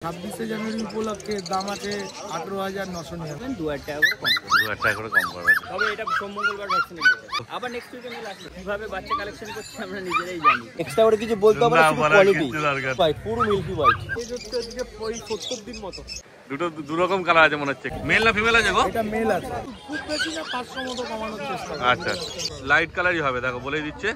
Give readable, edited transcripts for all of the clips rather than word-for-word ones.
26 জানুয়ারি উপলক্ষে দাম আছে 18,999 2,000 টাকা করে কম 2,000 টাকা করে কম করবে। তবে এটা সোম মঙ্গলবার ভ্যাকসিন দিতে আবার নেক্সট উইকে মেল আসবে। কিভাবে বাচ্চা কালেকশন করছে আমরা নিজেরাই জানি। এক্সট্রা করে কিছু বলতে হবে না, শুধু কোয়ালিটি ভাই পুরো মিল্কি হোয়াইট। এই হচ্ছে এদিকে 70 দিন মতো। দু রকম কালার আছে মনে হচ্ছে। মেল না ফিমেল আছে গো? এটা মেল আছে। খুব বেশি না 500 মতো কমানোর চেষ্টা করব। আচ্ছা লাইট কালারই হবে, দেখো বলেই দিচ্ছে।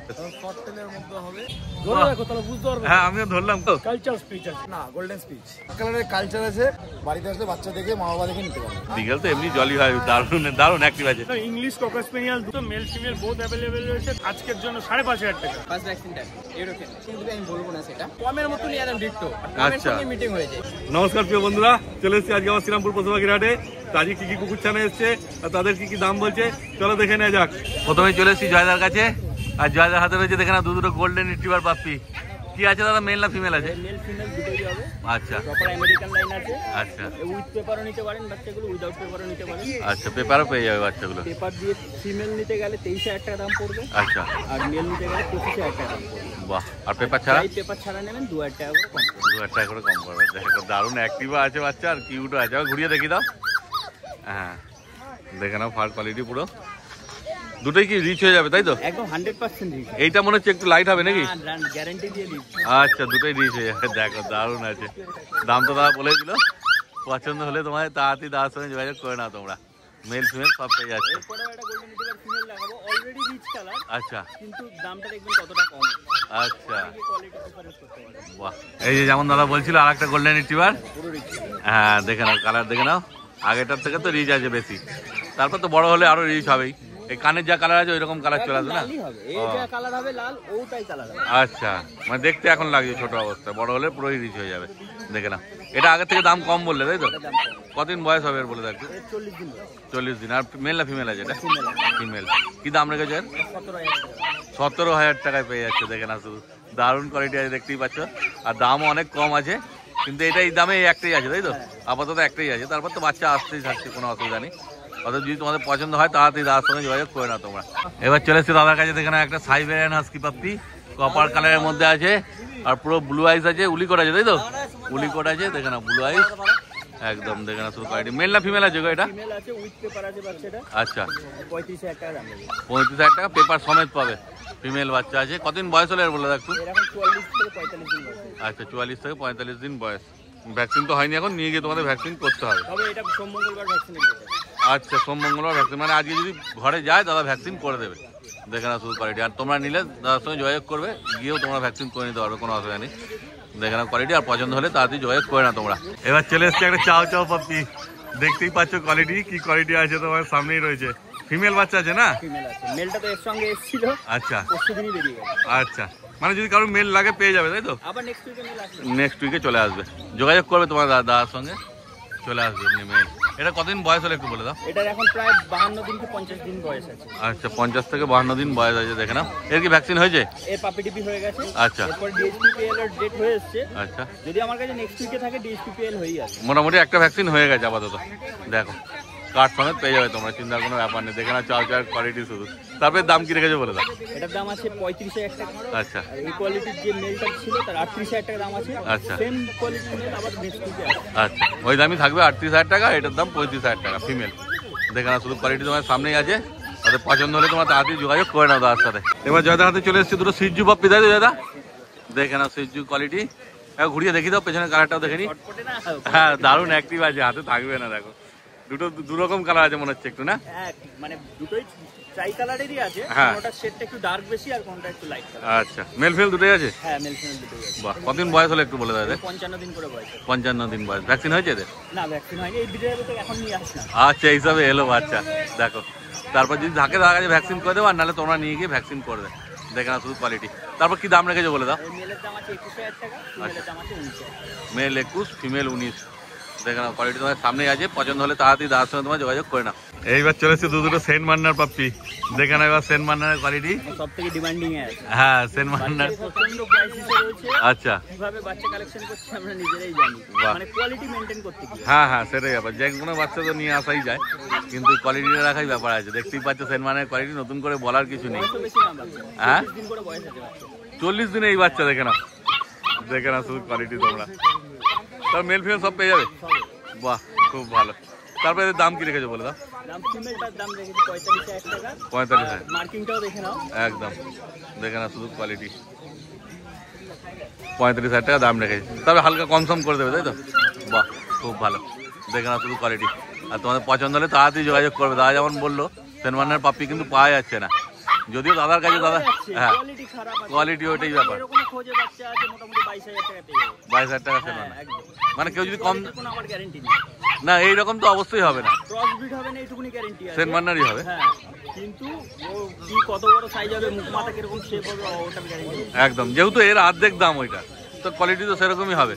কটনের মধ্যে হবে। ধরে দেখো তাহলে বুঝতে পারবে। হ্যাঁ আমিও ধরলাম তো। কালচার স্পিচ আছে না, গোল্ডেন স্পিচ। কালারের কালচার আছে, বাড়িতে আসলে বাচ্চা দেখে মা বাবা দেখে নিতে পারবে। বিকেল তো এমনি জলি হয়, দারুণ দারুণ অ্যাক্টিভ আছে। ইংলিশ ককার স্পেনিয়াল দুটো মেল ফিমেল বোথ अवेलेबल রয়েছে আজকের জন্য 5,500 টাকা। ফার্স্ট ভ্যাকসিনটা ইউরোপিয়ান কিন্তু আমি বলবো না সেটা কমের মতো নিয়ে একদম ডিটটো। আচ্ছা মিটিং হয়ে যায়। নমস্কার প্রিয় বন্ধুরা, চলে এসেছি আজকে আমার শ্রীরামপুর পশুপাখির হাটে। আজকে কি কি কুকুর ছানা এসছে আর তাদের কি কি দাম বলছে চলো দেখে নেওয়া যাক। প্রথমেই চলে এসেছি জয়দার কাছে, আর জয়দার হাতে রয়েছে দেখে না দুটো গোল্ডেন রিট্রিভার পাপ্পি। কি আছে দাদা, মেল না ফিমেল আছে? মেল ফিমেল দুটোই হবে। আচ্ছা প্রপার আমেরিকান লাইন আছে। আচ্ছা উইথ পেপারও নিতে পারেন বাচ্চাগুলো, উইদাউট পেপারও নিতে পারেন। আচ্ছা পেপারও পেয়ে যাবে বাচ্চাগুলো। পেপার দিয়ে ফিমেল নিতে গেলে 23,000 টাকা দাম পড়বে। আচ্ছা আর মেল নিতে গেলে 25,000 টাকা দাম পড়বে। বাহ, আর পেপার ছাড়া? পেপার ছাড়া নেবেন 2,000 টাকা করে কম পড়বে। 2,000 টাকা করে কম করবে। দেখো দারুণ অ্যাক্টিভও আছে বাচ্চা আর কিউটও আছে। ঘুরিয়ে দেখি দাও। হ্যাঁ দেখে নাও, ফার কোয়ালিটি পুরো। দুটোই কি রিচ হয়ে যাবে তাই তো? একদম 100% রিচ। এইটা মনে হচ্ছে একটু লাইট হবে নাকি? গ্যারান্টি দিয়ে রিচ। আচ্ছা দুটোই রিচ হয়ে যাবে। দেখো দারুণ আছে। দাম তো দাদা বলে দিল। পছন্দ হলে তোমার তাড়াতাড়ি দাদার সঙ্গে যোগাযোগ করে নাও তোমরা। মেল ফিমেল সব পেয়ে যাচ্ছে। এরপরেও একটা গোল্ডেন রিট্রিভার ফিমেল লাগাবো, অলরেডি রিচ কালার। আচ্ছা কিন্তু দামটা দেখবেন কতটা কম। আচ্ছা কোয়ালিটি ডিফারেন্স করতে পারে। বাহ, এই যে যেমন দাদা বলছিল আর একটা গোল্ডেন রিট্রিভার। পুরো রিচ। হ্যাঁ দেখে নাও, কালার দেখে নাও। আগেটার থেকে তো রিচ আছে বেশি, তারপর তো বড় হলে আরো রিচ হবেই। এই কানের যা কালার আছে ওই রকম কালার চলে আসবে না? এই যা কালার হবে লাল, ওটাই কালার হবে। আচ্ছা মানে দেখতে এখন লাগছে ছোট অবস্থায়, বড় হলে পুরোই রিচ হয়ে যাবে। দেখে না, এটা আগের থেকে দাম কম বললে তাই তো? কতদিন বয়স হবে এর বলে দেখো? 40 দিন। 40 দিন। আর মেল না ফিমেল আছে এটা? ফিমেল। কি দাম রেখেছে? 17,000 টাকা। 17,000 টাকায় পেয়ে যাচ্ছে। দেখে না, শুধু দারুণ কোয়ালিটি আছে, দেখতেই পাচ্ছ। আর দামও অনেক কম আছে, কিন্তু এটা এই দামে একটাই আছে তাই তো? আপাতত একটাই আছে, তারপর তো বাচ্চা আসতেই থাকছে, কোনো অসুবিধা নেই। অর্থাৎ যদি তোমাদের পছন্দ হয় তাড়াতাড়ি দাদার সঙ্গে যোগাযোগ করে নাও তোমরা। এবার চলে এসছে দাদার কাছে, দেখে না একটা সাইবেরিয়ান হাস্কি পাপ্পি, কপার কালারের মধ্যে আছে আর পুরো ব্লু আইস আছে। উলি কোট আছে তাই তো? উলি কোট আছে, দেখে না ব্লু আইস একদম। দেখে না শুধু কোয়ালিটি। মেল না ফিমেল আছে গো এটা? ফিমেল আছে, উইথ পেপার আছে বাচ্চাটা। আচ্ছা 35,000 টাকা দাম নেবে। 35,000 টাকা পেপার সমেত পাবে। ফিমেল বাচ্চা আছে। কতদিন বয়স হলে এর বলে দেখো? এরকম 44 থেকে 45 দিন বয়স। আচ্ছা 44 থেকে 45 দিন বয়স। ভ্যাকসিন তো হয়নি এখন, নিয়ে গিয়ে তোমাদের ভ্যাকসিন করতে হবে। তবে এটা সোম মঙ্গলবার ভ্যাকসিন দিতে। আচ্ছা সোম মঙ্গলবার ভ্যাকসিন, মানে আজকে যদি ঘরে যায় দাদা ভ্যাকসিন করে দেবে। দেখে না শুধু কোয়ালিটি। আর তোমরা নিলে দাদার সঙ্গে যোগাযোগ করবে, গিয়েও তোমরা ভ্যাকসিন করে নিতে পারবে, কোনো অসুবিধা নেই। দেখে না কোয়ালিটি, আর পছন্দ হলে তাড়াতাড়ি যোগাযোগ করে না তোমরা। এবার চলে এসছে একটা চাও চাও পাপ্পি। দেখতেই পাচ্ছ কোয়ালিটি, কি কোয়ালিটি আছে তোমার সামনেই রয়েছে। ফিমেল বাচ্চা আছে না? ফিমেল আছে। মেলটা তো এর সঙ্গে এসেছিল। আচ্ছা পরশুদিনই বেরিয়ে গেছে। আচ্ছা মানে যদি কারো মেল লাগে পেয়ে যাবে তাই তো? আবার নেক্সট উইকে মেল আসবে। নেক্সট উইকে চলে আসবে, যোগাযোগ করবে তোমার দাদার সঙ্গে, চলে আসবে এমনি মেল। এটা কতদিন বয়স হলে একটু বলে দাও? এটার এখন প্রায় 52 দিন থেকে 50 দিন বয়স আছে। আচ্ছা 50 থেকে 52 দিন বয়স আছে। দেখে নাও, এর কি ভ্যাকসিন হয়েছে? এর পাপিটিপি হয়ে গেছে। আচ্ছা এরপর ডিএসপিপিএল এর ডেট হয়ে এসেছে। আচ্ছা যদি আমার কাছে নেক্সট উইকে থাকে ডিএসপিপিএল হয়েই আছে। মোটামুটি একটা ভ্যাকসিন হয়ে গেছে আপাতত। দেখো কার্ড সমেত পেয়ে যাবে তোমরা, চিন্তার কোনো ব্যাপার নেই। দেখে নাও চাও চাওয়ার কোয়ালিটি শুধু। তারপরে দাম কি রেখেছে বলে দাও? এটার দাম আছে 35,000 টাকা। আচ্ছা আর এই কোয়ালিটির যে মেলটা ছিল তার 38,000 টাকা দাম আছে। আচ্ছা সেম কোয়ালিটির মেল আবার নেক্সট উইকে আছে। আচ্ছা ওই দামই থাকবে 38,000 টাকা, এটার দাম 35,000 টাকা ফিমেল। দেখে নাও শুধু কোয়ালিটি তোমার সামনেই আছে, তাদের পছন্দ হলে তোমার তাড়াতাড়ি যোগাযোগ করে নাও দাদার সাথে। এবার জয়দার হাতে চলে এসছে দুটো সিজু পাপ্পি তাই তো জয়দা? দেখে নাও সিজু কোয়ালিটি, ঘুরিয়ে দেখি দাও, পেছনের কালারটাও দেখে নি। ফটফটে না? হ্যাঁ দারুণ অ্যাক্টিভ আছে, হাতে থাকবে না। দেখো দুটো দু রকম কালার আছে মনে হচ্ছে একটু না? এক মানে দুটোই ট্রাই কালারেরই আছে। হ্যাঁ। কোনটা শেডটা একটু ডার্ক বেশি আর কোনটা একটু লাইট কালার। আচ্ছা মেল ফিমেল দুটোই আছে? হ্যাঁ মেল ফিমেল দুটোই আছে। বাহ, কতদিন বয়স হলে একটু বলে দাও? 55 দিন করে বয়স। 55 দিন বয়স। ভ্যাকসিন হয়েছে এদের? না ভ্যাকসিন হয়নি, এই ভিডিওতে তো এখন নিয়ে আসলাম। আচ্ছা এই হিসাবে এলো বাচ্চা। দেখো তারপর যদি থাকে তার কাছে ভ্যাকসিন করে দেবো, আর নাহলে তোমরা নিয়ে গিয়ে ভ্যাকসিন করে দেবে। দেখে না শুধু কোয়ালিটি। তারপর কি দাম রেখেছো বলে দাও? এই মেলের দাম আছে 21,000 টাকা, ফিমেলের দাম আছে 19,000 টাকা। Male 21, female 19। দেখে নাও কোয়ালিটি তোমার সামনেই আছে, পছন্দ হলে তাড়াতাড়ি দাদার সঙ্গে তোমার যোগাযোগ করে নাও। এইবার চলেছে দুটো সেন্ট মান্নার পাপ্পি। দেখে নাও এবার সেন্ট মান্নারের কোয়ালিটি। সব থেকে ডিমান্ডিং এ আছে। হ্যাঁ সেন্ট মান্নার। প্রচন্ড প্রাইসে রয়েছে। আচ্ছা কিভাবে বাচ্চা কালেকশন করছে আমরা নিজেরাই জানি। মানে কোয়ালিটি মেইনটেইন করতে কি। হ্যাঁ হ্যাঁ সেটাই ব্যাপার, যে কোনো বাচ্চা তো নিয়ে আসাই যায়, কিন্তু কোয়ালিটিটা রাখাই ব্যাপার আছে। দেখতেই পাচ্ছ সেন্ট মান্নারের কোয়ালিটি, নতুন করে বলার কিছু নেই। বয়স বেশি না বাচ্চা। হ্যাঁ 40 দিন করে বয়স আছে বাচ্চা। 40 দিনে এই বাচ্চা। দেখে নাও, দেখে নাও শুধু কোয়ালিটি তোমরা। তার মেল ফিমেল সব পেয়ে যাবে? বাহ, খুব ভালো। তারপরে এদের দাম কি রেখেছো বলে দাও? দাম ফিমেলটার দাম রেখেছি 45,000 টাকা। 45,000। মার্কিংটাও দেখে নাও। একদম দেখে না, শুধু কোয়ালিটি। 35,000 টাকা দাম রেখেছি, তবে হালকা কনসাম করে দেবে, তাই তো? বাহ, খুব ভালো। দেখে না, শুধু কোয়ালিটি। আর তোমাদের পছন্দ হলে তাড়াতাড়ি যোগাযোগ করবে। দাদা যেমন বললো, সেনমানের পাপ্পি কিন্তু পাওয়া যাচ্ছে না, যদিও দাদার কাছে দাদা হ্যাঁ কোয়ালিটি ওইটাই ব্যাপার। 22,000 টাকা সেনমান, মানে কেউ যদি কম না, এইরকম তো অবশ্যই হবে না, সেনমানারই হবে। কিন্তু কত বড় সাইজ হবে, মুখ মাথা কিরকম শেপ হবে ওটার গ্যারান্টি একদম, যেহেতু এর অর্ধেক দাম ওইটা, তো কোয়ালিটি তো সেরকমই হবে।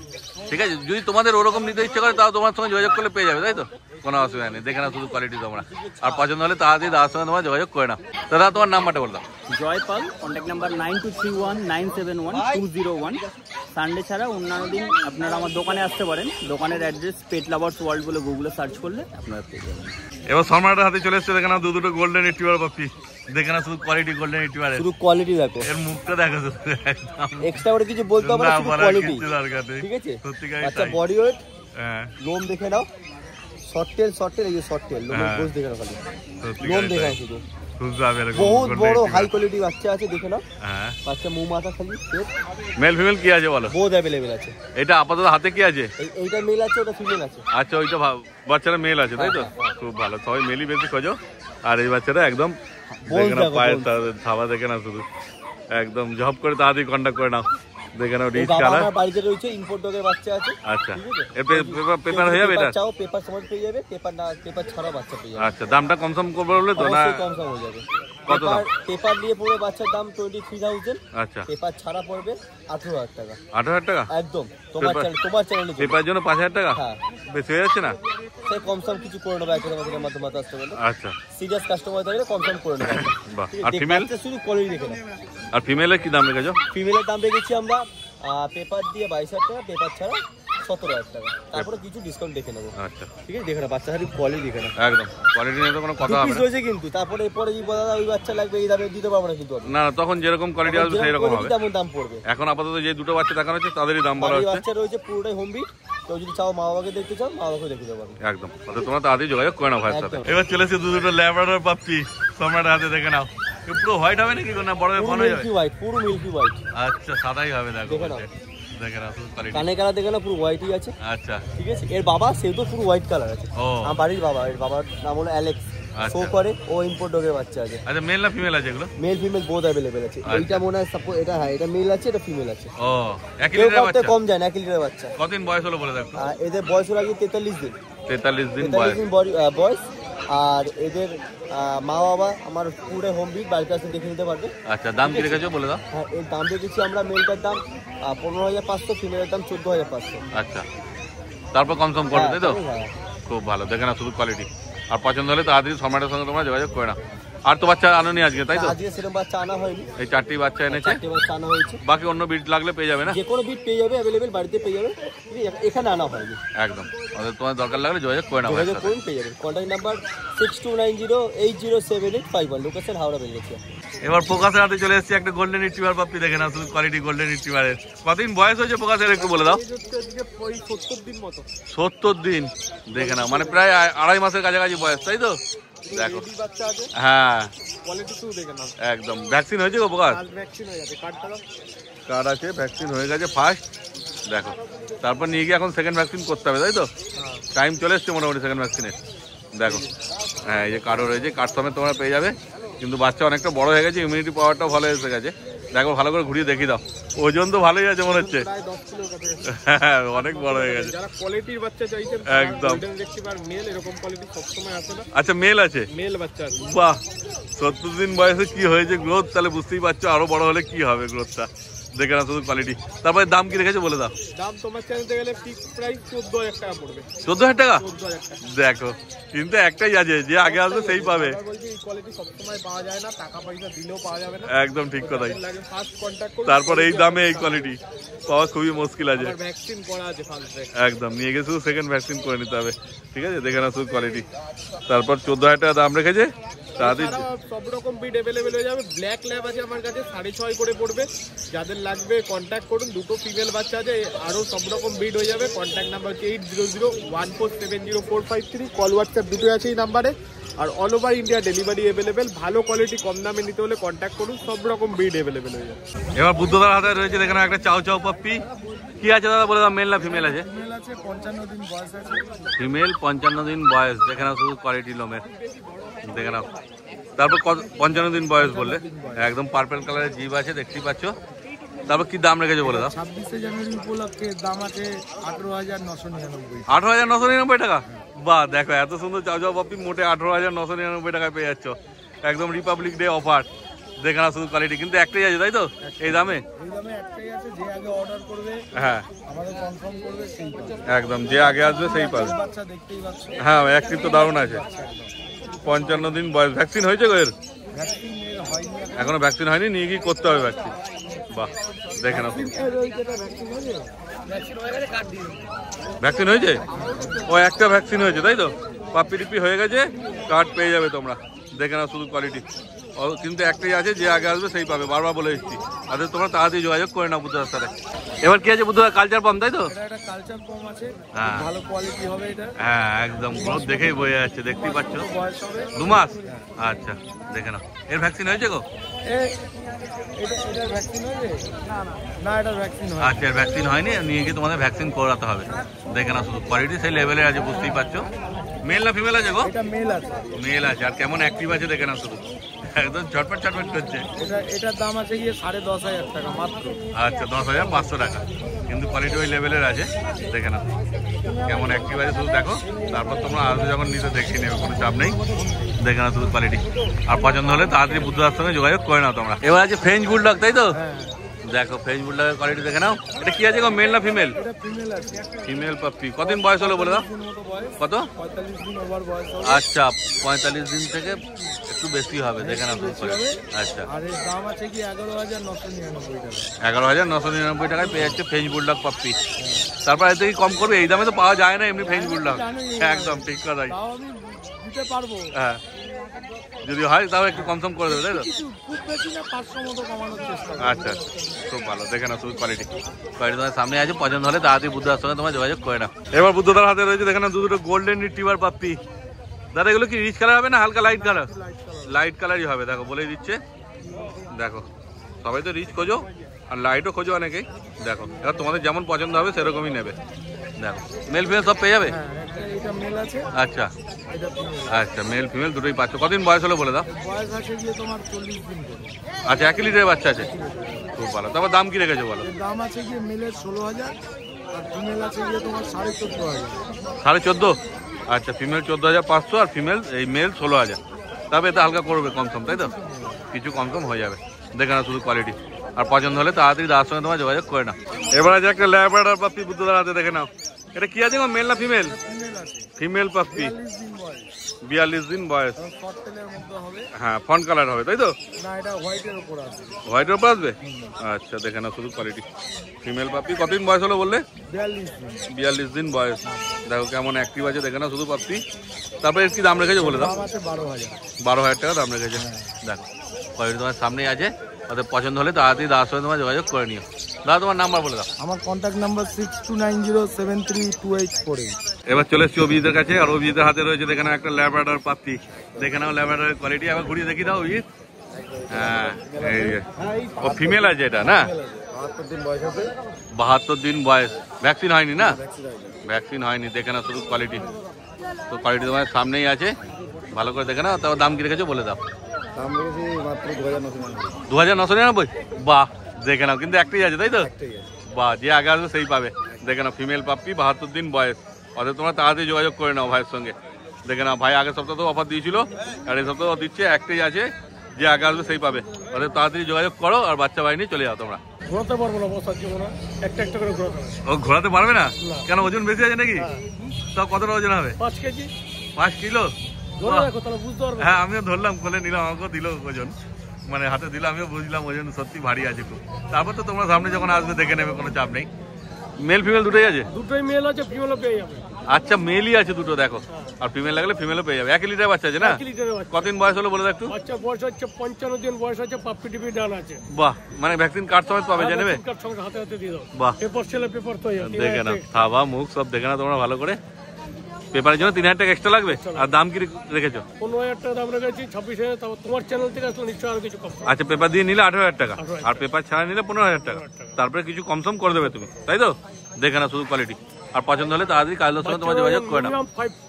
ঠিক আছে, যদি তোমাদের ওরকম নিতে ইচ্ছে করে তাও তোমার সঙ্গে যোগাযোগ করলে পেয়ে যাবে, তাই তো? কোনো অসুবিধা নেই। দেখে না, শুধু কোয়ালিটি তোমরা। আর পছন্দ হলে তাড়াতাড়ি দাদার সঙ্গে তোমার যোগাযোগ করে নাও। দাদা তোমার নাম্বারটা বললাম। Jaipal, contact number 9231971201। সানডে ছাড়া অন্যান্য দিন আপনারা আমার দোকানে আসতে পারেন। দোকানের অ্যাড্রেস পেট লাভার্স ওয়ার্ল্ড বলে গুগলে সার্চ করলে আপনারা পেয়ে যাবেন। এবার সম্রাটের হাতে চলে এসছে, দেখে না দুটো গোল্ডেন রিট্রিভার পাপ্পি। দেখে না, শুধু কোয়ালিটি গোল্ডেন রিট্রিভারের, শুধু কোয়ালিটি দেখো, এর মুখটা দেখো, শুধু এক্সট্রা করে কিছু বলতে হবে না, শুধু কোয়ালিটি। ঠিক আছে, আচ্ছা বডি ওয়েট, হ্যাঁ লোম দেখে নাও, শর্ট টেল এই যে শর্ট টেল, লোমের গোছ দেখে নাও, খালি লোম দেখে নাও শুধু। বহুত বড় হাই কোয়ালিটি বাচ্চা আছে, দেখে নাও। হ্যাঁ, বাচ্চা মুখ মাথা খালি শেপ। মেল ফিমেল কি আছে বলো? বহুত अवेलेबल আছে। এটা আপাতত হাতে কি আছে? এইটা মেল আছে, ওটা ফিমেল আছে। আচ্ছা, ওইটা বাচ্চারা মেল আছে, তাই তো? খুব ভালো, সবাই মেলই বেশি খোঁজো। আর এই বাচ্চাটা একদম দেখে না, পায়ের থাবা দেখে না, শুধু একদম ঝপ করে তাড়াতাড়ি কন্ট্যাক্ট করে নাও। দেখে নাও, রিচ কালার। আমার বাড়িতে রয়েছে ইম্পোর্ট ডগের বাচ্চা আছে। আচ্ছা, এর পেপার হয়ে যাবে? এটা চাও পেপার সমেত পেয়ে যাবে, পেপার না পেপার ছাড়া বাচ্চা পেয়ে যাবে। আচ্ছা, দামটা কমসম করবে বলে তো? না, কমসম হয়ে যাবে। কত দাম? পেপার দিয়ে পড়বে বাচ্চার দাম 23,000। আচ্ছা, পেপার ছাড়া পড়বে 18,000 টাকা। 18,000 টাকা একদম তোমার চ্যানেলে। পেপার জন্য 5,000 টাকা বেশি হয়ে যাচ্ছে না? সে কমসম কিছু করে নেবে, একটা আমাদের মাধ্যমে আসতে পারবে। আচ্ছা, সিরিয়াস কাস্টমার থাকলে কমসম করে নেবে। বাহ। আর ফিমেল? শুধু কোয়ালিটি দেখে নাও। আর ফিমেলের কি দাম রেখেছো? ফিমেলের দাম রেখেছি আমরা পেপার দিয়ে 22,000 টাকা, পেপার ছাড়া 17,000 টাকা। তারপরে কিছু ডিসকাউন্ট দেখে নেবো। আচ্ছা, ঠিক আছে, দেখে না বাচ্চা খালি কোয়ালিটি দেখে না, একদম কোয়ালিটি নিয়ে তো কোনো কথা হবে না। রয়েছে কিন্তু তারপরে এরপরে যদি বলা ওই বাচ্চা লাগবে এই দামে দিতে পারবো না, কিন্তু না, তখন যেরকম কোয়ালিটি আসবে সেই রকম হবে, তেমন দাম পড়বে। এখন আপাতত যে দুটো বাচ্চা দেখানো হচ্ছে তাদেরই দাম বলা হচ্ছে। বাচ্চা রয়েছে পুরোটাই হোম বিট, তো যদি চাও মা বাবাকে দেখতে চাও মা বাবাকে দেখতে পারবে। একদম, অর্থাৎ তোমরা তাড়াতাড়ি যোগাযোগ করে নাও ভাইয়ের সাথে। এবার চলে এসেছে দুটো ল্যাব্রাডর পাপ্পি, সম্রাটের হাতে। দেখে নাও, পুরো হোয়াইট হবে নাকি না বড় ফোন হয়ে যাবে? পুরো মিল্কি হোয়াইট। আচ্ছা, সাদাই হবে। দেখো, দেখে নাও, কানে কালা দেখে না, পুরো হোয়াইটই আছে। আচ্ছা, ঠিক আছে, এর বাবা সেও তো পুরো হোয়াইট কালার আছে। আমার বাড়ির বাবা, এর বাবার নাম হলো অ্যালেক্স। শো করে, ও ইম্পোর্ট ডগের বাচ্চা আছে। আচ্ছা, মেল না ফিমেল আছে এগুলো? মেল ফিমেল বোথ अवेलेबल আছে। এইটা মনে হয় এটা, হ্যাঁ এটা মেল আছে, এটা ফিমেল আছে। ও, 1 লিটারের বাচ্চা? কম যায় না, 1 লিটারের বাচ্চা। কতদিন বয়স হলো বলে দেখো? এদের বয়স হলো আগে 43 দিন। 43 দিন বয়স। আর এদের মা বাবা আমার পুরো হোম বিট, বাড়িতে আসে দেখে নিতে পারবে। আচ্ছা, দাম কি রেখেছো বলে দাও? হ্যাঁ, এর দাম রেখেছি আমরা, মেলটার দাম 15,500, ফিমেলের দাম 14,500। আচ্ছা, তারপর কমসম করবে, তাই তো? খুব ভালো, দেখে না, শুধু কোয়ালিটি। আর পছন্দ হলে তাড়াতাড়ি সম্রাটের সঙ্গে তোমরা যোগাযোগ করে নাও। আর তো বাচ্চা আনোনি আজকে, তাই তো? আজকে সেরকম বাচ্চা আনা হয়নি, এই 4টি বাচ্চা এনেছে। 4টি বাচ্চা আনা হয়েছে। বাকি অন্য বিট লাগলে পেয়ে যাবে না? যে কোনো বিট পেয়ে যাবে, अवेलेबल বাড়িতে পেয়ে যাবে, এখানে আনা হয়নি। একদম, তোমার দরকার লাগলে যোগাযোগ করে নাও, যোগাযোগ করুন, পেয়ে যাবেন। Contact number 6290807851, location Howrah Belgachia. এবার প্রকাশের হাতে চলে এসেছে একটা গোল্ডেন রিট্রিভার পাপ্পি। দেখে না, শুধু কোয়ালিটি গোল্ডেন রিট্রিভারের। কতদিন বয়স হয়েছে প্রকাশের, একটু বলে দাও? 70 দিন মতো। 70 দিন, দেখে না, মানে প্রায় 2.5 মাসের কাছাকাছি বয়স, তাই তো? দেখো, হ্যাঁ একদম। ভ্যাকসিন হয়েছে গো প্রকাশ? কার্ড আছে, ভ্যাকসিন হয়ে গেছে ফার্স্ট। দেখো, তারপর নিয়ে গিয়ে এখন সেকেন্ড ভ্যাকসিন করতে হবে, তাই তো? টাইম চলে এসছে মোটামুটি সেকেন্ড ভ্যাকসিনের। দেখো, হ্যাঁ এই যে কার্ডও রয়েছে, কার্ড সমেত তোমরা পেয়ে যাবে। কিন্তু বাচ্চা অনেকটা বড় হয়ে গেছে, ইমিউনিটি পাওয়ারটাও ভালো এসে গেছে। দেখো, ভালো করে ঘুরিয়ে দেখিয়ে দাও, ওজন তো ভালোই আছে মনে হচ্ছে। হ্যাঁ, অনেক বড় হয়ে গেছে। যারা কোয়ালিটির বাচ্চা চাইছেন একদম। মেল, এরকম কোয়ালিটি সবসময় আসে না। আচ্ছা, মেল আছে? মেল বাচ্চা আছে। বাহ, 70 দিন বয়সে কি হয়েছে গ্রোথ, তাহলে বুঝতেই পারছো আরো বড় হলে কি হবে গ্রোথটা। দেখে না, শুধু কোয়ালিটি। তারপরে দাম কি রেখেছে বলে দাও? দাম তোমার চাইতে গেলে ফিক্স প্রাইস 14,000 টাকা পড়বে। 14,000 টাকা? 14,000 টাকা। দেখো, কিন্তু একটাই আছে, যে আগে আসবে সেই পাবে। বলছি এই কোয়ালিটি সবসময় পাওয়া যায় না, টাকা পয়সা দিলেও পাওয়া যাবে না। একদম ঠিক কথাই। ফার্স্ট কন্টাক্ট করুন। তারপর এই দামে এই কোয়ালিটি পাওয়া খুবই মুশকিল আছে। ভ্যাকসিন করা আছে ফার্স্ট ভ্যাকসিন। একদম, নিয়ে গিয়ে শুধু সেকেন্ড ভ্যাকসিন করে নিতে হবে। ঠিক আছে, দেখে না, শুধু কোয়ালিটি। তারপর 14,000 টাকা দাম রেখেছে। এছাড়া সব রকম বিড অ্যাভেলেবেল হয়ে যাবে। ব্ল্যাক ল্যাব আছে আমার কাছে 6.5 করে পড়বে, যাদের লাগবে কন্ট্যাক্ট করুন। দুটো ফিমেল বাচ্চা আছে, আরও সব রকম বিড হয়ে যাবে। কন্ট্যাক্ট নাম্বার হচ্ছে 8001470453। কল হোয়াটসঅ্যাপ দুটোই আছে এই নাম্বারে। আর all over India delivery available. ভালো কোয়ালিটি কম দামে নিতে হলে কন্ট্যাক্ট করুন, সব রকম বিড অ্যাভেলেবেল হয়ে যাবে। এবার বুদ্ধদার হাতে রয়েছে দেখেন একটা চাউ চাউ পাপ্পি। কি আছে দাদা বলে দাও, মেল না ফিমেল আছে? ফিমেল আছে, 55 দিন বয়স আছে। ফিমেল 55 দিন বয়স, দেখে নাও শুধু কোয়ালিটি লোমের, দেখে নাও। তারপর 55 দিন বয়স বললে, একদম পার্পল কালারের জিভ আছে, দেখতেই পাচ্ছ। তারপর কি দাম রেখেছে বলে দাও? 26 জানুয়ারি উপলক্ষে দাম আছে 18,999। 18,999 টাকা? বাহ, দেখো এত সুন্দর চাউ চাউ পাপ্পি মোটে 18,999 টাকায় পেয়ে যাচ্ছ। একদম রিপাবলিক ডে অফার, দেখে নাও শুধু কোয়ালিটি। কিন্তু একটাই আছে তাই তো এই দামে? এই দামে একটাই আছে, যে আগে অর্ডার করবে হ্যাঁ আমাদের কনফার্ম করবে সেই পাবে। একদম, যে আগে আসবে সেই পাবে। বাচ্চা দেখতেই পাচ্ছ। হ্যাঁ অ্যাক্টিভ তো দারুণ আছে। 55 দিন বয়স। ভ্যাকসিন হয়েছে গো এর? ভ্যাকসিন হয়নি এখনো ভ্যাকসিন হয়নি, নিয়ে গিয়ে করতে হবে ভ্যাকসিন। বাহ, দেখে নাও। ভ্যাকসিন হয়েছে? ও একটা ভ্যাকসিন হয়েছে তাই তো? পাপ্পি টিপি হয়ে গেছে, কার্ড পেয়ে যাবে তোমরা, দেখে নাও শুধু কোয়ালিটি। কিন্তু একটাই আছে, যে আগে আসবে সেই পাবে, বারবার বলে এসেছি। আর তোমরা তাড়াতাড়ি যোগাযোগ করে নাও বুদ্ধদার সাথে। এবার কি আছে বুদ্ধদা? কালচার পাম্প তাই তো? এটা একটা কালচার কম আছে, হ্যাঁ ভালো কোয়ালিটি হবে এটা। হ্যাঁ একদম, গ্রোথ দেখেই বোঝা যাচ্ছে, দেখতেই পাচ্ছ। বয়স হবে 2 মাস। আচ্ছা দেখে নাও। এর ভ্যাকসিন হয়েছে গো? এটা ভ্যাকসিন হয়েছে? না এটা ভ্যাকসিন হয়। আচ্ছা, এর ভ্যাকসিন হয়নি, নিয়ে গিয়ে তোমাদের ভ্যাকসিন করাতে হবে। দেখে নাও শুধু কোয়ালিটি সেই লেভেলে আছে, বুঝতেই পারছো। মেল না ফিমেল আছে গো? এটা মেল আছে। মেল আছে, আর কেমন অ্যাক্টিভ আছে দেখে নাও শুধু, একদম ছটপট ছটপট করছে। এটার দাম আছে গিয়ে 10,500 টাকা মাত্র। আচ্ছা 10,500 টাকা, কিন্তু কোয়ালিটি ওই লেভেলের আছে, দেখে নাও কেমন অ্যাক্টিভ আছে শুধু দেখো। তারপর তোমরা আসবে যখন নিতে দেখিয়ে নেবে, কোনো চাপ নেই। দেখে নাও শুধু কোয়ালিটি। আর পছন্দ হলে তাড়াতাড়ি বুদ্ধদার সঙ্গে যোগাযোগ করে নাও তোমরা। এবার আছে ফ্রেঞ্চ বুলডগ তাই তো? দেখো ফ্রেঞ্চ বুলডগের কোয়ালিটি দেখে নাও। এটা কি আছে গো, মেল না ফিমেল? এটা ফিমেল আছে। Female puppy. কতদিন বয়স হলো বলে দাও? কত? 45 দিন ওভার বয়স হবে। আচ্ছা 45 দিন থেকে একটু বেশি হবে, দেখে নাও শুধু কোয়ালিটি। আচ্ছা আর এর দাম আছে কি 11,999 টাকা। 11,999 টাকায় পেয়ে যাচ্ছে ফ্রেঞ্চ বুলডগ পাপ্পি। তারপর এর থেকে কম করবে? এই দামে তো পাওয়া যায় না এমনি ফ্রেঞ্চ বুলডগ। একদম ঠিক কথাই। তাও আমি দিতে পারবো। হ্যাঁ যদি হয় তাও একটু কমসম করে দেবে তাই তো? খুব বেশি না, 500 মতো কমানোর চেষ্টা করব। আচ্ছা খুব ভালো, দেখে নাও শুধু কোয়ালিটি। কোয়ালিটি তোমার সামনে আছে, পছন্দ হলে তাড়াতাড়ি বুদ্ধদার সঙ্গে তোমার যোগাযোগ করে নাও। এবার বুদ্ধদার হাতে রয়েছে দেখে নাও দুটো গোল্ডেন রিট্রিভার পাপ্পি। দাদা এগুলো কি রিচ কালার হবে না হালকা লাইট কালার? লাইট কালারই হবে, দেখো বলেই দিচ্ছে। দেখো সবাই তো রিচ খোঁজো আর লাইটও খোঁজো অনেকেই। দেখো এবার তোমাদের যেমন পছন্দ হবে সেরকমই নেবে। দেখো মেল ফিমেল সব পেয়ে যাবে? এটা মেল আছে, আচ্ছা এটা ফিমেল। আচ্ছা মেল ফিমেল দুটোই পাচ্ছ। কদিন বয়স হলো বলে দাও? বয়স আছে গিয়ে তোমার 40 দিন করে। আচ্ছা 1 লিটারের বাচ্চা আছে, খুব ভালো। তারপর দাম কি রেখেছো বলো? এর দাম আছে গিয়ে মেলের 16,000 আর ফিমেল আছে গিয়ে তোমার 14,500। 14.5? আচ্ছা ফিমেল 14,500 আর ফিমেল এই মেল 16,000। তবে এটা হালকা করবে কমসম তাই তো? কিছু কমসম হয়ে যাবে, দেখে না শুধু কোয়ালিটি। আর পছন্দ হলে তাড়াতাড়ি দাদার সঙ্গে তোমার যোগাযোগ করে নাও। এবার আছে একটা ল্যাব্রাডর পাপ্পি বুদ্ধদার হাতে, দেখে নাও। এটা কি আছে মেল না ফিমেল? ফিমেল আছে, ফিমেল পাপ্পি, 42 দিন বয়স। 42 দিন বয়স। শর্ট টেলের মধ্যে হবে। হ্যাঁ ফন কালার হবে তাই তো? না এটা হোয়াইটের উপর আছে। হোয়াইটের উপর আসবে? আচ্ছা দেখে নাও শুধু কোয়ালিটি। Female puppy. কতদিন বয়স হলো বললে? 42 দিন। 42 দিন বয়স। দেখো কেমন অ্যাক্টিভ আছে, দেখে নাও শুধু পাপ্পি। তারপরে কি দাম রেখেছে বলে দাও? দাম আছে 12,000। 12,000 টাকা দাম রেখেছে। দেখো কোয়ালিটি তোমার সামনেই আছে, ওদের পছন্দ হলে তাড়াতাড়ি দাদার সঙ্গে তোমার যোগাযোগ করে নিও। দাদা তোমার নাম্বার বলে দাও। আমার কন্ট্যাক্ট নাম্বার 6290732848। এবার চলে এসছি অভিজিতের কাছে, আর অভিজিতের হাতে রয়েছে দেখে নাও একটা ল্যাব্রাডর পাপ্পি। দেখে নাও ল্যাব্রাডরের কোয়ালিটি, আবার ঘুরিয়ে দেখি দাও অভিজিৎ। হ্যাঁ এই যে ও ফিমেল আছে এটা না? 72 দিন বয়স আছে। 72 দিন বয়স। ভ্যাকসিন হয়নি না? ভ্যাকসিন হয়নি, দেখে নাও শুধু কোয়ালিটি। তো কোয়ালিটি তোমার সামনেই আছে, ভালো করে দেখে নাও। তারপর দাম কি রেখেছো বলে দাও। দাম রেখেছি মাত্র 2,999। 2,999? বাহ দেখে নাও, কিন্তু একটাই আছে তাই তো? একটাই আছে। বাহ, যে আগে আসবে সেই পাবে। দেখে নাও ফিমেল পাপ্পি, 72 দিন বয়স। অর্থাৎ তোমরা তাড়াতাড়ি যোগাযোগ করে নাও ভাইয়ের সঙ্গে। দেখে নাও ভাই আগের সপ্তাহে তো অফার দিয়েছিল, আর এই সপ্তাহে দিচ্ছে, একটাই আছে, যে আগে আসবে সেই পাবে। অর্থাৎ তাড়াতাড়ি যোগাযোগ করো আর বাচ্চা ভাই নিয়ে চলে যাও তোমরা। ঘোরাতে পারবো না, বসার জন্য না, একটা একটা করে ঘোরাতে হবে। ও ঘোরাতে পারবে না কেন? ওজন বেশি আছে নাকি? তাও কতটা ওজন হবে? 5 কেজি। 5 কিলো? ধরে রাখো তাহলে বুঝতে পারবে। হ্যাঁ আমিও ধরলাম, কোলে নিলাম, আমাকেও দিল ওজন, মানে হাতে দিল, আমিও বুঝলাম ওজন সত্যি ভারী আছে খুব। তারপর তো তোমরা সামনে যখন আসবে দেখে নেবে, কোনো চাপ নেই। মেল ফিমেল দুটোই আছে? দুটোই মেল আছে, ফিমেলও পেয়ে যাবে। আচ্ছা, মেলই আছে দুটো, দেখো। আর ফিমেল লাগলে ফিমেলও পেয়ে যাবে। 1 লিটার বাচ্চা আছে না? 1 লিটারের বাচ্চা। কতদিন বয়স হলো বলে দাও একটু। বাচ্চা বয়স হচ্ছে 55 দিন বয়স আছে, পাপ্পি টিপি ডান আছে। বাহ, মানে ভ্যাকসিন কার্ড সমেত পাবে, যে নেবে। কার্ড সঙ্গে হাতে হাতে দিয়ে দাও। বাহ, পেপার ছেলে পেপার তো দেখে না, থাবা মুখ সব দেখে না তোমরা ভালো করে। পেপারের জন্য 3000 টাকা এক্সট্রা লাগবে। আর দাম কি রেখেছো? 15,000 টাকা দাম রেখেছি, 26,000। তারপর তোমার চ্যানেল থেকে আসলে নিশ্চয়ই আরো কিছু কম। আচ্ছা, পেপার দিয়ে নিলে 18,000 টাকা, আর পেপার ছাড়া নিলে 15,000 টাকা। তারপরে কিছু কমসম করে দেবে তুমি, তাই তো? দেখে না শুধু কোয়ালিটি। আর পছন্দ হলে তাড়াতাড়ি কাজের সঙ্গে তোমার যোগাযোগ করে নাও।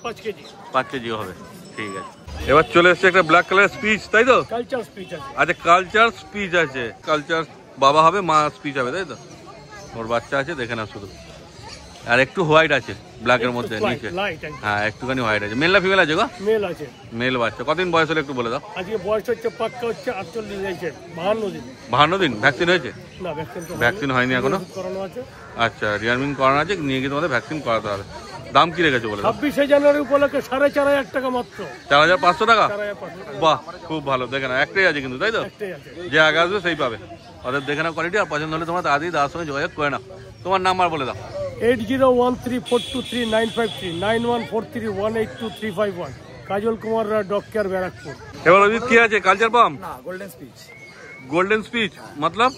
5 কেজি 5 কেজি হবে, ঠিক আছে। এবার চলে এসছে একটা ব্ল্যাক কালার স্পিচ, তাই তো? কালচার স্পিচ আছে। আচ্ছা, কালচার স্পিচ আছে। কালচার বাবা হবে, মা স্পিচ হবে, তাই তো? ওর বাচ্চা আছে, দেখে না শুধু। আর একটু হোয়াইট আছে ব্ল্যাকের মধ্যে নিচে। হ্যাঁ, একটুখানি হোয়াইট আছে। মেল না ফিমেল আছে গো? মেল আছে। মেল বাচ্চা। কতদিন বয়স হলে একটু বলে দাও। আজকে বয়স হচ্ছে পাক্কা হচ্ছে 48 হয়েছে, 52 দিন। 52 দিন। ভ্যাকসিন হয়েছে? না, ভ্যাকসিন হয়নি এখনো। করানো আছে। আচ্ছা, রিয়ারমিং করানো আছে, নিয়ে গিয়ে তোমাদের ভ্যাকসিন করাতে হবে। দাম কি রেখেছো বলে দাও। 26শে জানুয়ারি উপলক্ষে 4,500 টাকা মাত্র। 4,500 টাকা? 4,500। বাহ, খুব ভালো। দেখে না, একটাই আছে কিন্তু, তাই তো? একটাই আছে। যে আগে আসবে সেই পাবে। ওদের দেখে না কোয়ালিটি। আর পছন্দ হলে তোমরা তাড়াতাড়ি দাদার সঙ্গে যোগাযোগ করে নাও। তোমার নাম্বার বলে দাও। 8013423953 9143182351। কাজল কুমার ডগ কেয়ার, ব্যারাকপুর। এবার অজিত কি আছে? কালচার পাম্প না, গোল্ডেন স্পিচ। গোল্ডেন স্পিচ মতলব?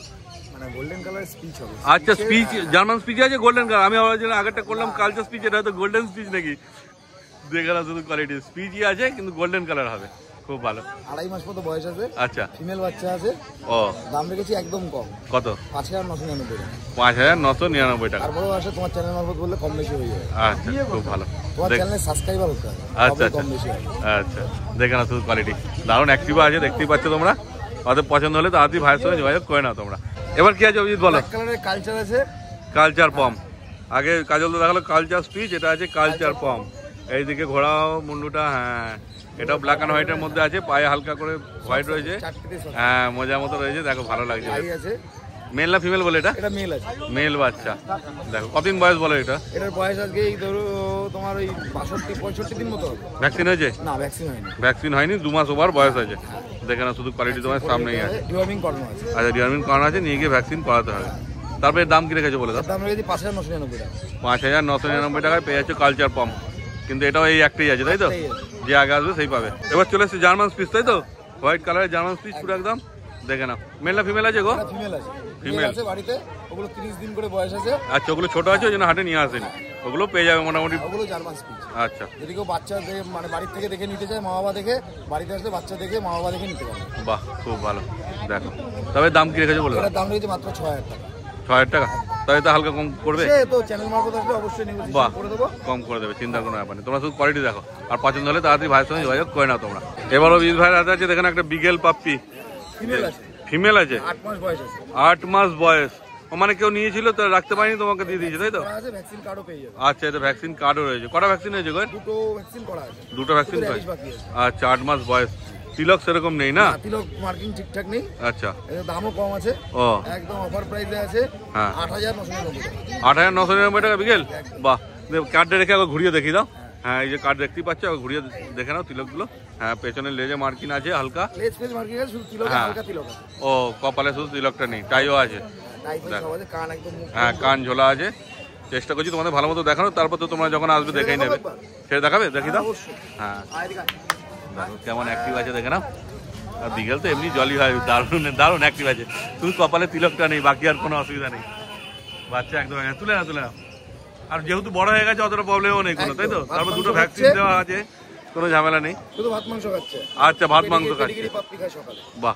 মানে গোল্ডেন কালার স্পিচ হবে। আচ্ছা, স্পিচ জার্মান স্পিচ আছে, গোল্ডেন কালার। আমি আগেরটা করলাম কালচার স্পিচ, এটা হয়তো গোল্ডেন স্পিচ নাকি। দেখে না শুধু কোয়ালিটি। স্পিচই আছে কিন্তু গোল্ডেন কালার হবে, খুব ভালো। 2.5 মাস মতো বয়স আছে। আচ্ছা, ফিমেল বাচ্চা আছে। ও, দাম রেখেছি একদম কম। কত? 5,999 টাকা। 5,999 টাকা। তারপরে আসে তোমার চ্যানেল মারফত বললে কম বেশি হয়ে যাবে। আচ্ছা, খুব ভালো। তোমার চ্যানেলে সাবস্ক্রাইবার হতে হবে, আচ্ছা তবেই কম বেশি হবে। আচ্ছা, দেখে না শুধু কোয়ালিটি। দারুণ অ্যাক্টিভা আছে, দেখতেই পাচ্ছ তোমরা। ওদের পছন্দ হলে তাড়াতাড়ি ভাইয়ের সঙ্গে যোগাযোগ করে নাও তোমরা। এবার কি আছে অজিত বলো। ব্ল্যাক কালারের কালচার আছে। Culture pump. আগে কাজল তো দেখালো কালচার স্পিচ, এটা আছে কালচার পাম্প। এইদিকে ঘোড়াও মুন্ডুটা, হ্যাঁ, এটাও ব্ল্যাক অ্যান্ড হোয়াইটের মধ্যে আছে। পায়ে হালকা করে হোয়াইট রয়েছে। হ্যাঁ, মজার মতো রয়েছে, দেখো ভালো লাগছে। মেল না ফিমেল বলে এটা? এটা মেল আছে। মেল বাচ্চা। দেখো কতদিন বয়স বলো এটা? এটার বয়স আজকে এই ধরো তোমার ওই 65-65 দিন মতো হবে। ভ্যাকসিন হয়েছে? না, ভ্যাকসিন হয়নি। ভ্যাকসিন হয়নি, 2 মাস ওভার বয়স আছে। দেখে না শুধু কোয়ালিটি তোমার সামনেই আছে। ডিওয়ার্মিং করানো আছে। আচ্ছা, ডিওয়ার্মিং করানো আছে, নিয়ে গিয়ে ভ্যাকসিন করাতে হবে। তারপরে দাম কি রেখেছো বলে দাও। দাম রেখেছি 5,999 টাকা। 5,999 টাকায় পেয়ে যাচ্ছে কালচার পাম্প। কিন্তু এটাও এই একটাই আছে, তাই তো? যে আগে আসবে সেই পাবে। এবার চলে এসছে জার্মান স্পিচ, তাই তো? হোয়াইট কালারের জার্মান স্পিচ পুরো একদম। দেখে না, মেল না ফিমেল আছে গো? ফিমেল আছে। ফিমেল আছে বাড়িতে। ওগুলো 30 দিন করে বয়স আছে। আচ্ছা, ওগুলো ছোট আছে, ওই জন্য হাটে নিয়ে আসেনি। ওগুলো পেয়ে যাবে মোটামুটি। ওগুলো জার্মান স্পিচ। আচ্ছা, যদি কেউ বাচ্চা দেখে মানে বাড়ির থেকে দেখে নিতে চায়, মা বাবা দেখে বাড়িতে আসলে বাচ্চা দেখে মা বাবা দেখে নিতে পারে। বাহ, খুব ভালো। দেখো, তবে দাম কি রেখেছো বলে দাও। এটার দাম রেখেছি মাত্র 6,000 টাকা। 6,000 টাকা? তবে তো হালকা কম করবে। সে তো চ্যানেল মারফত আসলে অবশ্যই নেগোশিয়েশন করে দেবো। কম করে দেবে, চিন্তা কোনো ব্যাপার নেই। তোমরা শুধু কোয়ালিটি দেখো। আর পছন্দ হলে তাড়াতাড়ি ভাইয়ের সঙ্গে যোগাযোগ করে নাও তোমরা। এবারও বিশ ভাইয়ের হাতে আছে, দেখেন একটা বিগেল পাপ্পি। ফিমেল আছে। ফিমেল আছে? 8 মাস বয়স আছে। 8 মাস বয়স। ও মানে কেউ নিয়েছিল তো রাখতে পারিনি, তোমাকে দিয়ে দিয়েছে, তাই তো? করা আছে, ভ্যাকসিন কার্ডও পেয়ে যাবে। আচ্ছা, এটা ভ্যাকসিন কার্ডও রয়েছে। কটা ভ্যাকসিন হয়েছে গো? দুটো ভ্যাকসিন করা আছে। দুটো ভ্যাকসিন শুধু করেছে? র্যাবিস বাকি আছে। আচ্ছা, 8 মাস বয়স। তিলক সেরকম নেই না? তিলক মার্কিং ঠিকঠাক নেই। আচ্ছা, এর দামও কম আছে। ও, একদম অফার প্রাইসে আছে। হ্যাঁ, 8,999 টাকা। 8,999 টাকা বিকেল। বাহ, কার্ডটা রেখে আবার ঘুরিয়ে দেখি দাও। হ্যাঁ, এই যে কার্ড দেখতেই পাচ্ছ, ঘুরিয়ে দেখে নাও তিলকগুলো। হ্যাঁ, পেছনে লেজে মার্কিন আছে হালকা। লেজ ফেজ মার্কিং আছে, শুধু তিলক হালকা তিলক আছে। ও, কপালে শুধু তিলকটা নেই, টাইও আছে। টাইপের সব আছে, কান একদম মুখ। হ্যাঁ, কান ঝোলা আছে। চেষ্টা করছি তোমাদের ভালো মতো দেখানো, তারপর তো তোমরা যখন আসবে দেখেই নেবে। সেটা দেখাবে, দেখি দাও। হ্যাঁ, দেখো কেমন অ্যাক্টিভ আছে, দেখে নাও। আর বিকেল তো এমনি জলই হয়, দারুণ দারুণ অ্যাক্টিভ আছে। শুধু কপালে তিলকটা নেই, বাকি আর কোনো অসুবিধা নেই। বাচ্চা একদম তুলে না, তুলে না। আর যেহেতু বড় হয়ে গেছে, অতটা প্রবলেমও নেই কোনো, তাই তো? তারপর দুটো ভ্যাকসিন দেওয়া আছে, কোনো ঝামেলা নেই। শুধু ভাত মাংস খাচ্ছে। আচ্ছা, ভাত মাংস খাচ্ছে। পাপ্পি খায় সকালে। বাহ,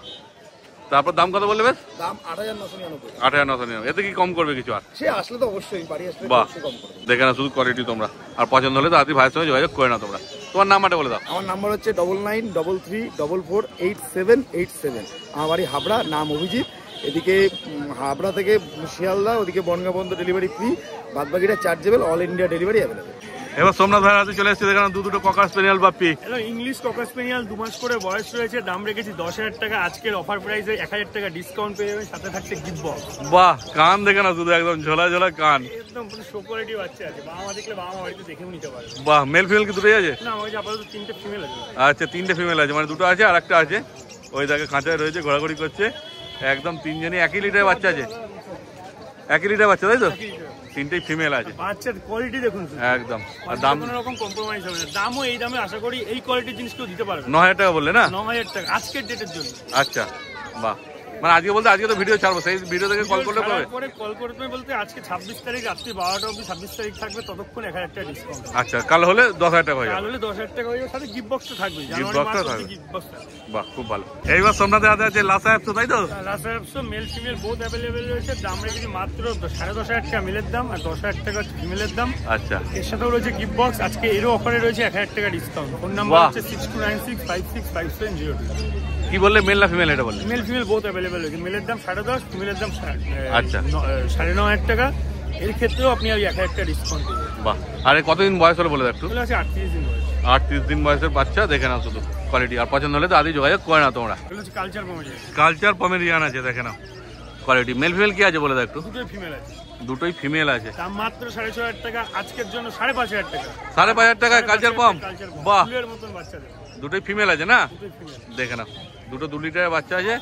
তারপর দাম কত বললে বেশ? দাম 8,999। 8,999। এতে কি কম করবে কিছু আর? সে আসলে তো অবশ্যই, বাড়ি আসলে বাহ, অবশ্যই কম করবে। দেখে না শুধু কোয়ালিটি তোমরা। আর পছন্দ হলে তাড়াতাড়ি ভাইয়ের সঙ্গে যোগাযোগ করে নাও তোমরা। তোমার নাম্বারটা বলে দাও। আমার নাম্বার হচ্ছে 9933448787। আমার বাড়ি হাবড়া, নাম অভিজিৎ। এদিকে হাবড়া থেকে শিয়ালদা, ওদিকে বনগা পর্যন্ত ডেলিভারি ফ্রি। বাদবাকিটা chargeable, all India delivery available. এবার সোমনাথ ভাইয়ের হাতে চলে এসেছে, দেখেন দুটো ককার স্পেনিয়াল পাপ্পি। ইংলিশ ককার স্পেনিয়াল 2 মাস করে বয়স রয়েছে। দাম রেখেছি 10,000 টাকা। আজকের অফার প্রাইসে 1,000 টাকা ডিসকাউন্ট পেয়ে যাবেন, সাথে থাকছে গিফট বক্স। বাহ, কান দেখে না শুধু, একদম ঝোলা ঝোলা কান। একদম পুরো শো কোয়ালিটি বাচ্চা আছে। বাবা মা দেখলে বাবা মা বাড়িতে দেখেও নিতে পারে। বাহ, মেল ফিমেল কি দুটোই আছে? না, আমার কাছে আপাতত 3টে ফিমেল আছে। আচ্ছা, 3টে ফিমেল আছে, মানে দুটো আছে আর একটা আছে। ওই দেখে খাঁচায় রয়েছে, ঘোরাঘুরি করছে। একদম 3জনই 1 লিটার বাচ্চা আছে। 1 লিটার বাচ্চা, তাই তো? তিনটেই ফিমেল আছে। বাচ্চার কোয়ালিটি দেখুন একদম। আর দাম কোনো রকম কম্প্রোমাইজ হবে না, দামও এই দামে আশা করি এই কোয়ালিটির জিনিস কেউ দিতে পারবে। 9000 টাকা বললে না? 9000 টাকা আজকের ডেটের জন্য। আচ্ছা, বাহ। মানে আজকে বলতে আজকে তো ভিডিও ছাড়বো, সেই ভিডিও থেকে কল করলে পাবে? পরে কল করতে বলতে আজকে 26 তারিখ রাত্রি 12টা অবধি 26 তারিখ থাকবে, ততক্ষণ 1000 টাকা ডিসকাউন্ট। আচ্ছা, কাল হলে 10000 টাকা হয়ে যাবে। কাল হলে 10000 টাকা হয়ে যাবে, সাথে গিফট বক্সটা থাকবে। গিফট বক্সটা থাকবে, গিফট বক্স। বাহ, খুব ভালো। এইবার সোমনাথের হাতে আছে লাসা অ্যাপস, তাই তো? Lhasa apps male female both available রয়েছে। দাম রেখেছি মাত্র 10500 টাকা মেলের দাম, আর 10000 টাকা ফিমেলের দাম। আচ্ছা, এর সাথেও রয়েছে গিফট বক্স। আজকে এরও অফারে রয়েছে 1000 টাকা ডিসকাউন্ট। ফোন নাম্বার হচ্ছে 6296565702। কি বললে, মেল না ফিমেল এটা বললে? মেল ফিমেল বোথ অ্যাভেলেবেল রয়েছে। মেলের দাম 10.5, ফিমেলের দাম আচ্ছা 9500 টাকা। এর ক্ষেত্রেও আপনি আর 1000 টাকা ডিসকাউন্ট পাবেন। বাহ। আরে কতদিন বয়স হলো বলে একটু? 38 দিন বয়স। 38 দিন বয়সের বাচ্চা, দেখে নাও শুধু কোয়ালিটি। আর পছন্দ হলে তো আদি যোগাযোগ করে নাও তোমরা। Culture Pomeranian. কালচার পমেরিয়ান আছে, দেখে নাও কোয়ালিটি। মেল ফিমেল কি আছে বলে দাও একটু? দুটোই ফিমেল আছে। দুটোই ফিমেল আছে। দাম মাত্র 6500 টাকা, আজকের জন্য 5500 টাকা। 5500 টাকায় কালচার পম? বাহ, ফুলের মতন বাচ্চা দেবে। দুটোই ফিমেল আছে না? দুটোই ফিমেল। দেখে নাও, দুটো 2 লিটারের বাচ্চা আছে।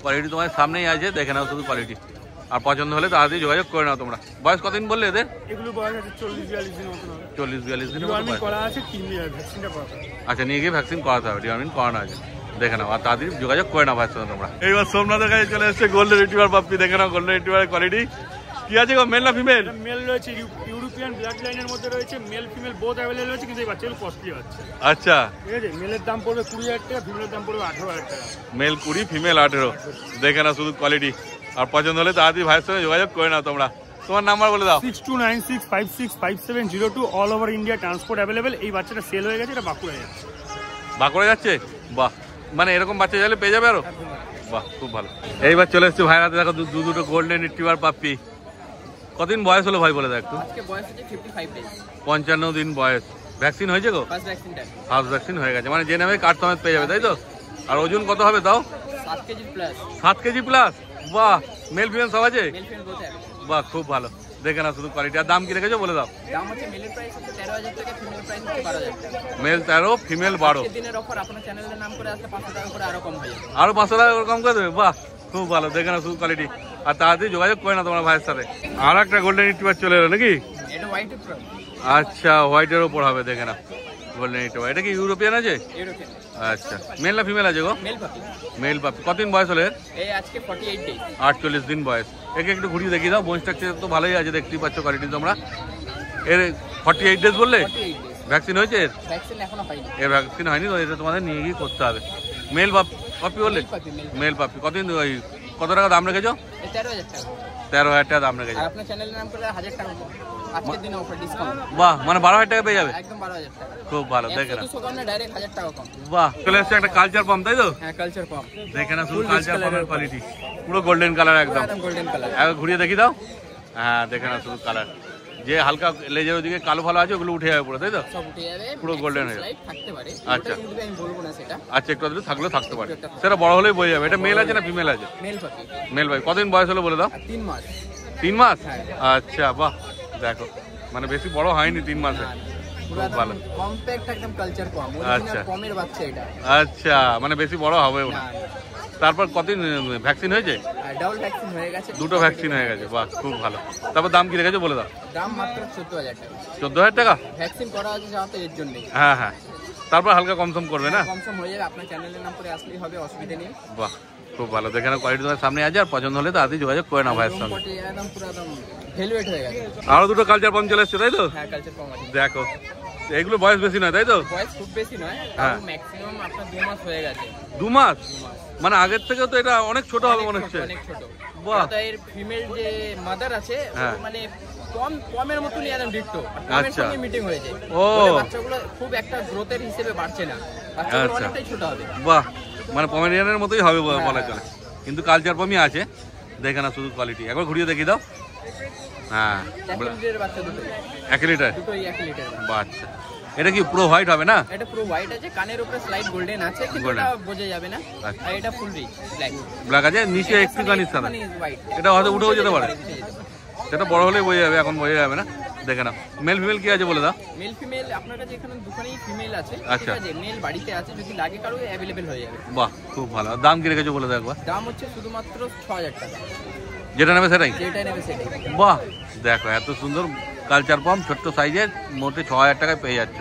কোয়ালিটি তোমার সামনেই আছে, দেখে নাও শুধু কোয়ালিটি। আর পছন্দ হলে তাড়াতাড়ি যোগাযোগ করে নাও তোমরা। বয়স কতদিন বললে এদের? এগুলো বয়স আছে 40-42 দিন মতন হবে। 40-42 দিনের মতো ডিওয়ার্মিং বয়স। করা আছে, 3 দিন ভ্যাকসিনটা করা আছে। আচ্ছা, নিয়ে গিয়ে ভ্যাকসিন করাতে হবে, ডিওয়ার্মিং করানো আছে। দেখে নাও, আর তাড়াতাড়ি যোগাযোগ করে নাও ভাইয়ের সঙ্গে তোমরা। এইবার সোমনাথের কাছে চলে এসেছে গোল্ডেন রিট্রিভার পাপ্পি। দেখে নাও গোল্ডেন রিট্রিভারের কোয়ালিটি কি আছে গো, মেল না ফিমেল? মেল রয়েছে, ইউরোপিয়ান ব্লাড লাইনের মধ্যে রয়েছে। মেল ফিমেল বোথ অ্যাভেলেবল রয়েছে, কিন্তু এই বাচ্চাগুলো কস্টলি হচ্ছে। আচ্ছা, ঠিক আছে। মেলের দাম পড়বে 20000 টাকা, ফিমেলের দাম পড়বে 18000 টাকা। Male 20, female 18। দেখে নাও শুধু কোয়ালিটি। আর পছন্দ হলে তাড়াতাড়ি ভাইয়ের সঙ্গে যোগাযোগ করে নাও তোমরা। তোমার নাম্বার বলে দাও। 6296565702। All over India transport available. এই বাচ্চাটা সেল হয়ে গেছে, এটা বাঁকুড়া যাচ্ছে। বাঁকুড়া যাচ্ছে? বাহ, মানে এরকম বাচ্চা চাইলে পেয়ে যাবে আরো? বাহ, খুব ভালো। এইবার চলে এসছে ভাইয়ের হাতে, দেখো দুটো গোল্ডেন রিট্রিভার পাপ্পি। কতদিন বয়স হলো ভাই বলে দাও একটু? আজকে বয়স হচ্ছে 55 ডেজ। 55 দিন বয়স। ভ্যাকসিন হয়েছে গো? ফার্স্ট ভ্যাকসিনটা। ফার্স্ট ভ্যাকসিন হয়ে গেছে, মানে যে নেবে কার্ড সমেত পেয়ে যাবে, তাই তো? আর ওজন কত হবে তাও? 7 কেজি প্লাস। 7 KG plus. বাহ, মেল ফিমেল সব আছে? Male female both available. বাহ, খুব ভালো। দেখে না শুধু কোয়ালিটি। আর দাম কি রেখেছো বলে দাও? দাম হচ্ছে মেলের প্রাইস হচ্ছে 13000 টাকা, ফিমেল প্রাইস হচ্ছে 12000 টাকা। Male 13, female 12। আজকের দিনের অফার আপনার চ্যানেলের নাম করে আসলে 500 টাকা করে আরো কম হয়ে যাবে। আরো 500 টাকা করে কম করে দেবে? বাহ, খুব ভালো। দেখে না শুধু কোয়ালিটি। আর তাড়াতাড়ি যোগাযোগ করে না তোমার ভাইয়ের সাথে। আর একটা গোল্ডেন রিট্রিভার চলে এলো নাকি? এটা হোয়াইটের প্রো। আচ্ছা, হোয়াইটের ওপর হবে। দেখে না গোল্ডেন রিট্রিভার। এটা কি ইউরোপিয়ান আছে? ইউরোপিয়ান। আচ্ছা, মেল না ফিমেল আছে গো? মেল পাপি। মেল পাপি। কতদিন বয়স হলে? এই আজকে 48 ডেজ। 48 দিন বয়স। একে একটু ঘুরিয়ে দেখিয়ে দাও। বোন স্ট্রাকচার তো ভালোই আছে, দেখতেই পাচ্ছ কোয়ালিটি তোমরা। এর 48 ডেজ বললে? 48 ডেজ। ভ্যাকসিন হয়েছে এর? ভ্যাকসিন এখনো হয়নি। এর ভ্যাকসিন হয়নি তো, এটা তোমাদের নিয়ে গিয়ে করতে হবে। মেল পাপি বললে? মেল পাপি। কতদিন কত টাকা দাম রেখেছো? 13000 টাকা। 13000 টাকা দাম রেখেছো। আর আপনার চ্যানেলের নাম করে 1000 টাকা কম। আজকের দিনে অফার ডিসকাউন্ট। বাহ, মানে 12000 টাকা পেয়ে যাবে? একদম 12000 টাকা। খুব ভালো। দেখে না, 200 কম না, ডাইরেক্ট 1000 টাকা কম। বাহ। চলে এসছে একটা কালচার পাম্প, তাই তো? হ্যাঁ, কালচার পাম্প। দেখে না শুধু কালচার পাম্পের কোয়ালিটি। পুরো গোল্ডেন কালার একদম। একদম গোল্ডেন কালার। একবার ঘুরিয়ে দেখি দাও। হ্যাঁ, দেখে না শুধু কালার। যে হালকা লেজের ওদিকে কালো ভালো আছে ওগুলো উঠে যাবে পুরো, তাই তো? সব উঠে যাবে। পুরো golden হয়ে যাবে। লাইট থাকতে পারে। আচ্ছা। ওটা কিন্তু আমি বলবো না সেটা। আচ্ছা, একটু আধটু থাকলেও থাকতে পারে, সেটা বড় হলেই বোঝা যাবে। এটা মেল আছে না ফিমেল আছে? মেল পাপি। মেল ভাই। কতদিন বয়স হলো বলে দাও? আর 3 মাস। 3 মাস? আচ্ছা, বাহ। দেখো, মানে বেশি বড় হয়নি 3 মাসে। পুরো ভালো। কম্প্যাক্ট একদম কালচার পাম্প। আচ্ছা। অরিজিনাল পমের বাচ্চা এটা। আচ্ছা, মানে বেশি বড় হবেও না। না, তারপর কতদিন ভ্যাকসিন হয়েছে? ডাবল ভ্যাকসিন হয়ে গেছে। দুটো ভ্যাকসিন হয়ে গেছে। বাহ, খুব ভালো। তারপর দাম কি রেখেছো বলে দাও? দাম মাত্র 14000 টাকা। 14000 টাকা? ভ্যাকসিন করা আছে যাতে এর জন্য। হ্যাঁ হ্যাঁ, তারপর হালকা কমসম করবে না? কমসম হয়ে যাবে। আপনার চ্যানেলের নাম করে আসলেই হবে, অসুবিধা নেই। বাহ, খুব ভালো। দেখে না কোয়ালিটি তোমার সামনে আছে। আর পছন্দ হলে তাড়াতাড়ি যোগাযোগ করে নাও ভাইয়ের সঙ্গে। একদম পুরো একদম ভেলভেট হয়ে গেছে। আরো দুটো কালচার পাম্প চলে এসছে, তাই তো? হ্যাঁ, কালচার পাম্প আছে। দেখো, এগুলো বয়স বেশি নয়, তাই তো? বয়স খুব বেশি নয়, হ্যাঁ। তাও ম্যাক্সিমাম আপনার 2 মাস হয়ে গেছে। 2 মাস? মানে আগের থেকে তো এটা অনেক ছোট হবে মনে হচ্ছে। অনেক ছোট। বাহ। তো এর ফিমেল যে মাদার আছে ও হ্যাঁ। মানে পমের মতনই একদম ডিট্টো। পমের আচ্ছা। সঙ্গে মিটিং হয়েছে। ও। বাচ্চাগুলো খুব একটা গ্রোথের হিসেবে বাড়ছে না। বাচ্চাগুলো আচ্ছা। অনেকটাই ছোট হবে। বাহ, মানে পমেরিয়ানের মতোই হবে বলা হ্যাঁ। চলে, কিন্তু কালচার পাম্পই আছে। দেখে না শুধু কোয়ালিটি। একবার ঘুরিয়ে দেখিয়ে দাও। হ্যাঁ, 1 লিটারের বাচ্চা দুটোই। 1 লিটার? দুটোই 1 লিটার। বাচ্চা। এটা কি পুরো হোয়াইট হবে না? এটা পুরো হোয়াইট আছে, কানের উপরে স্লাইড গোল্ডেন আছে, কিন্তু Golden। এটা বোঝা যাবে না। আচ্ছা। আর এটা ফুল রিচ ব্ল্যাক। ব্ল্যাক আছে, নিচে একটুখানি সাদা। হোয়াইট। এটা হয়তো উঠেও যেতে পারে। সেটা বড় হলেই বোঝা যাবে, এখন বোঝা যাবে না। দেখে না মেল ফিমেল কি আছে বলে দাও? মেল ফিমেল আপনার কাছে এখানে দুখানেই ফিমেল আছে। আচ্ছা। ঠিক আছে, মেল বাড়িতে আছে, যদি লাগে কারো অ্যাভেলেবেল হয়ে যাবে। বাহ, খুব ভালো। আর দাম কি রেখেছো বলে দাও একবার? দাম হচ্ছে শুধুমাত্র 6000 টাকা। যেটা নেবে সেটাই? যেটা নেবে সেটাই। বাহ, দেখো এত সুন্দর কালচার পাম্প, ছোট্ট সাইজের, মোটে 6000 টাকায় পেয়ে যাচ্ছ।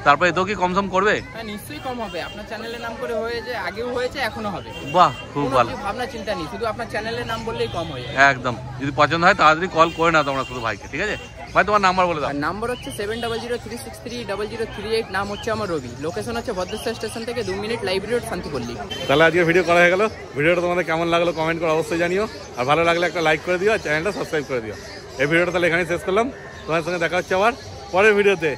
তারপরে এতেও কি কমসম করবে? হ্যাঁ নিশ্চয়ই কম হবে, আপনার চ্যানেলের নাম করে হয়েছে, আগেও হয়েছে, এখনো হবে। বাহ, খুব ভালো। ভাবনা চিন্তা নেই, শুধু আপনার চ্যানেলের নাম বললেই কম হয়ে যাবে। একদম, যদি পছন্দ হয় তাড়াতাড়ি কল করে না তোমরা শুধু ভাইকে, ঠিক আছে ভাই? তোমার নাম্বার বলে দাও। আর নাম্বার হচ্ছে 7003630038, নাম হচ্ছে আমার রবি, লোকেশন হচ্ছে ভদ্রেশ্বর স্টেশন থেকে 2 মিনিট, লাইব্রেরি রোড, শান্তিপল্লী। তাহলে আজকে ভিডিও করা হয়ে গেল। ভিডিওটা তোমাদের কেমন লাগলো কমেন্ট করে অবশ্যই জানিও, আর ভালো লাগলে একটা লাইক করে দিও, আর চ্যানেলটা সাবস্ক্রাইব করে দিও। এই ভিডিওটা তাহলে এখানেই শেষ করলাম, তোমার সঙ্গে দেখা হচ্ছে আবার পরের ভিডিওতে।